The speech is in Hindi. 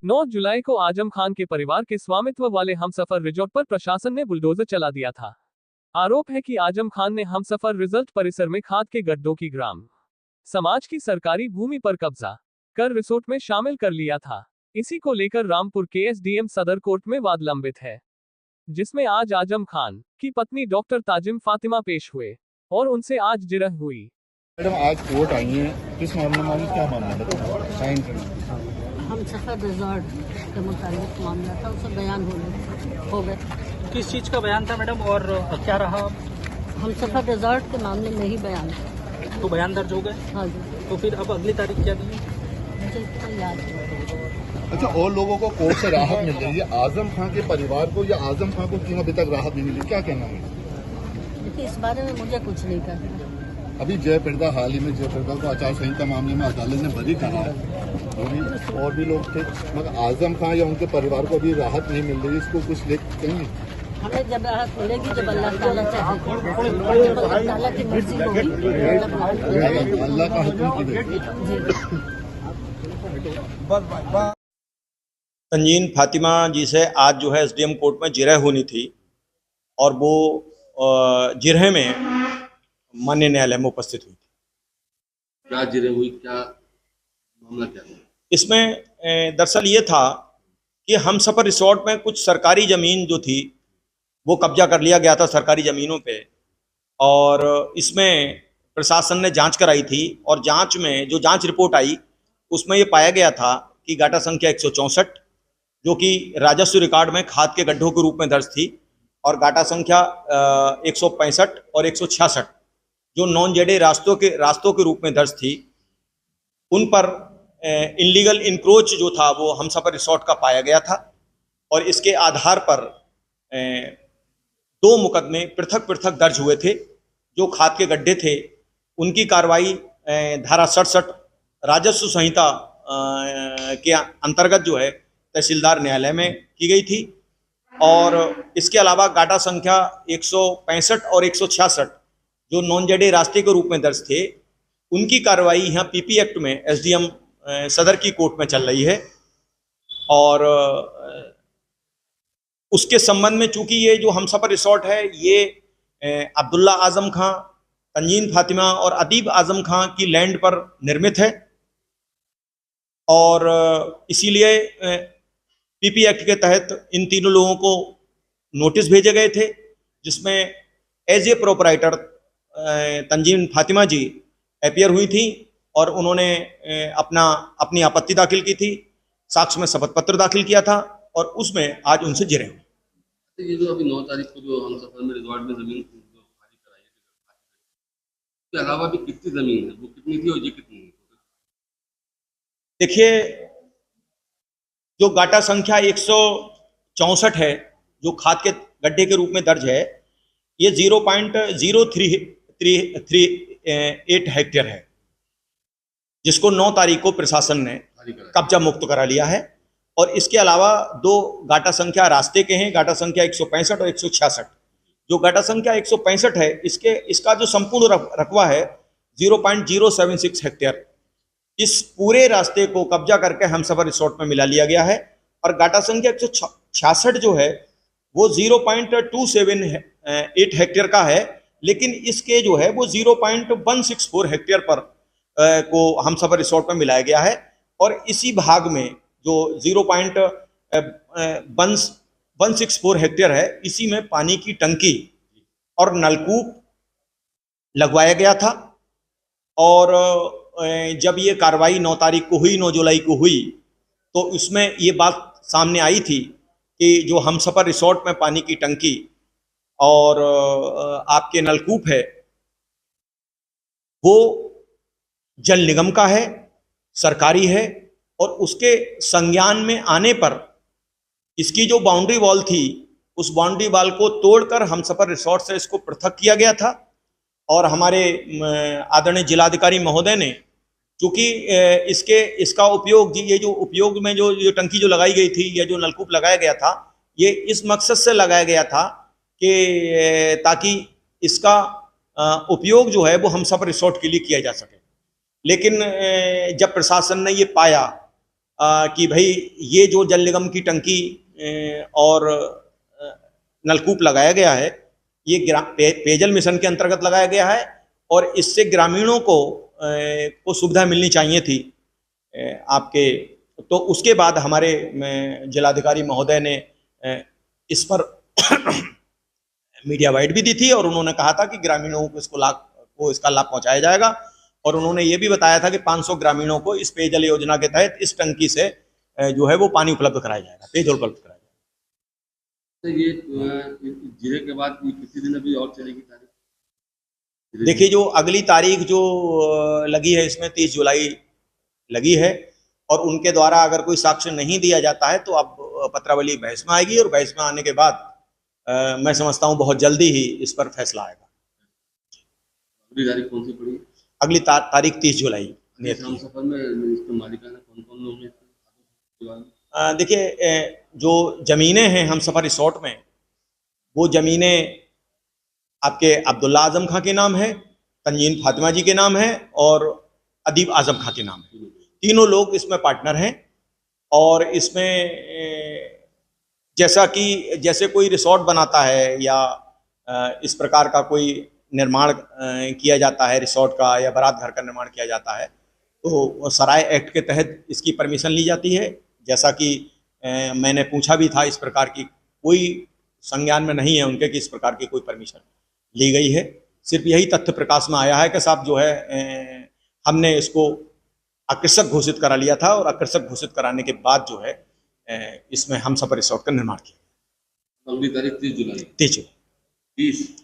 9 जुलाई को आजम खान के परिवार के स्वामित्व वाले हमसफर रिजॉर्ट पर प्रशासन ने बुलडोजर चला दिया था। आरोप है कि आजम खान ने हमसफर रिजॉर्ट परिसर में खाद के गड्ढों की ग्राम समाज की सरकारी भूमि पर कब्जा कर रिसोर्ट में शामिल कर लिया था। इसी को लेकर रामपुर के एसडीएम सदर कोर्ट में वाद लंबित है, जिसमें आज आजम खान की पत्नी डॉक्टर ताजिम फातिमा पेश हुए और उनसे आज जिरह हुई। मैडम आज कोर्ट आई है, किस मामले में, क्या मामला बताओ? साइन करना हमसफर रिजॉर्ट के मुताबिक मामला था, उससे बयान हो गए। किस चीज़ का बयान था मैडम और क्या रहा? हमसफर रिजॉर्ट के मामले में ही बयान था। तो बयान दर्ज हो गए? हाँ जी। तो फिर अब अगली तारीख क्या दी? मुझे इतना याद है। अच्छा, और लोगों को कोर्ट से राहत मिल रही है, आजम खान के परिवार को या आजम खान को क्यों अभी तक राहत नहीं मिली, क्या कहना है? देखिए, इस बारे में मुझे कुछ नहीं करना। अभी जयप्रदा, हाल ही में जयप्रदा को आचार संहिता मामले में अदालत ने बरी कहा है, और भी लोग थे, मगर आजम खान या उनके परिवार को अभी राहत नहीं मिल रही, इसको कुछ लेख कहेंगे? हमें जब राहत मिलेगी, जब अल्लाह ताला चाहेगा, जब अल्लाह ताला की मर्जी होगी, अल्लाह का हुक्म की तंजीन फातिमा जी से आज जो है एसडीएम कोर्ट में जिरह होनी थी और वो जिरह में माननीय न्यायालय में उपस्थित हुई थी। क्या जिरह हुई, क्या मामला क्या है? इसमें दरअसल ये था कि हमसफर रिसोर्ट में कुछ सरकारी ज़मीन जो थी वो कब्जा कर लिया गया था सरकारी ज़मीनों पे, और इसमें प्रशासन ने जांच कराई थी और जांच में जो जांच रिपोर्ट आई उसमें ये पाया गया था कि गाटा संख्या 164 जो कि राजस्व रिकॉर्ड में खाद के गड्ढों के रूप में दर्ज थी, और गाटा संख्या 165 और 166 जो नॉन जेडे रास्तों के रूप में दर्ज थी, उन पर इनलीगल इंक्रोच जो था वो हमसफर रिसोर्ट का पाया गया था। और इसके आधार पर 2 मुकदमे पृथक पृथक दर्ज हुए थे। जो खाद के गड्ढे थे उनकी कार्रवाई धारा 67 राजस्व संहिता के अंतर्गत जो है तहसीलदार न्यायालय में की गई थी, और इसके अलावा गाटा संख्या 165 और 166 जो नॉन जेडे रास्ते के रूप में दर्ज थे, उनकी कार्रवाई यहाँ पीपी एक्ट में एसडीएम सदर की कोर्ट में चल रही है। और उसके संबंध में चूंकि ये जो हमसफर रिसोर्ट है ये अब्दुल्ला आजम खां, तंजीन फातिमा और अदीब आजम खां की लैंड पर निर्मित है, और इसीलिए पीपी एक्ट के तहत इन तीनों लोगों को नोटिस भेजे गए थे, जिसमें as a proprietor Tanzeen Fatima ji appear हुई थी और उन्होंने अपनी आपत्ति दाखिल की थी, साक्ष्य में शपथ पत्र दाखिल किया था, और उसमें आज उनसे जिरह हुई। ये जो अभी 9 तारीख को जो हमसफर में रिजॉर्ट में जमीन जो खाली कराई है, उसके अलावा भी कितनी जमीन है, वो कितनी थी और ये कितनी है? देखिए, जो गाटा संख्या 164 है जो खाद के गड्ढे के रूप में दर्ज है, ये 0.0338 हेक्टेयर है, जिसको 9 तारीख को प्रशासन ने कब्जा मुक्त करा लिया है। और इसके अलावा 2 गाटा संख्या रास्ते के हैं, गाटा संख्या 165 और 166। जो गाटा संख्या 165 है इसका जो संपूर्ण रकबा है 0.076 हेक्टेयर, इस पूरे रास्ते को कब्जा करके हमसफर रिसोर्ट में मिला लिया गया है। और गाटा संख्या 166 जो है वो 0.278 हेक्टेयर का है, लेकिन इसके जो है वो 0.164 हेक्टेयर पर को हमसफर रिसोर्ट में मिलाया गया है। और इसी भाग में जो 0.164 हेक्टेयर है, इसी में पानी की टंकी और नलकूप लगवाया गया था। और जब ये कार्रवाई 9 तारीख को हुई, 9 जुलाई को हुई, तो उसमें ये बात सामने आई थी कि जो हमसफर रिसोर्ट में पानी की टंकी और आपके नलकूप है वो जल निगम का है, सरकारी है, और उसके संज्ञान में आने पर इसकी जो बाउंड्री वॉल थी उस बाउंड्री वॉल को तोड़कर हमसफर रिसोर्ट से इसको पृथक किया गया था। और हमारे आदरणीय जिलाधिकारी महोदय ने, चूंकि इसका उपयोग, ये जो उपयोग में जो टंकी जो लगाई गई थी या जो नलकूप लगाया गया था, ये इस मकसद से लगाया गया था कि ताकि इसका उपयोग जो है वो हमसफर रिसोर्ट के लिए किया जा सके। लेकिन जब प्रशासन ने ये पाया कि भाई ये जो जल निगम की टंकी और नलकूप लगाया गया है, ये पेयजल मिशन के अंतर्गत लगाया गया है और इससे ग्रामीणों को सुविधा मिलनी चाहिए थी आपके। तो उसके बाद हमारे जिलाधिकारी महोदय ने इस पर मीडिया वाइड भी दी थी और उन्होंने कहा था कि ग्रामीणों को इसका लाभ पहुंचाया जाएगा और उन्होंने ये भी बताया था कि 500 ग्रामीणों को इस पेयजल योजना के तहत इस टंकी से जो है वो पानी उपलब्ध कराया जाएगा, पेयजल उपलब्ध कराया जाएगा। तो ये जिले के बाद ये कितने दिन अभी और चलेगी तारीख? देखिए, जो अगली तारीख जो लगी है इसमें 30 जुलाई लगी है और उनके द्वारा अगर कोई साक्ष्य नहीं दिया जाता है तो अब पत्रावली बहस में आएगी और बहस में आने के बाद मैं समझता हूं बहुत जल्दी ही इस पर फैसला आएगा। अगली तारीख कौन सी पड़ी? अगली तारीख 30 जुलाई। हम सफर में इसके मालिकाना कौन लोग हैं? देखिए, जो जमीनें हैं हम सफर रिसोर्ट में, वो जमीनें आपके अब्दुल्ला आजम खां के नाम है, तंजीन फातिमा जी के नाम है और अदीब आजम खां के नाम है। तीनों लोग इसमें पार्टनर हैं और इसमें जैसे कोई रिसोर्ट बनाता है या इस प्रकार का कोई निर्माण किया जाता है रिसोर्ट का या बारात घर का निर्माण किया जाता है तो सराय एक्ट के तहत इसकी परमिशन ली जाती है। जैसा कि मैंने पूछा भी था, इस प्रकार की कोई संज्ञान में नहीं है उनके कि इस प्रकार की कोई परमिशन ली गई है। सिर्फ यही तथ्य प्रकाश में आया है कि साहब जो है हमने इसको आकर्षक घोषित करा लिया था और आकर्षक घोषित कराने के बाद जो है इसमें हम सफर रिसोर्ट का निर्माण किया। अगली तारीख 30 जुलाई। 30 जुलाई। 30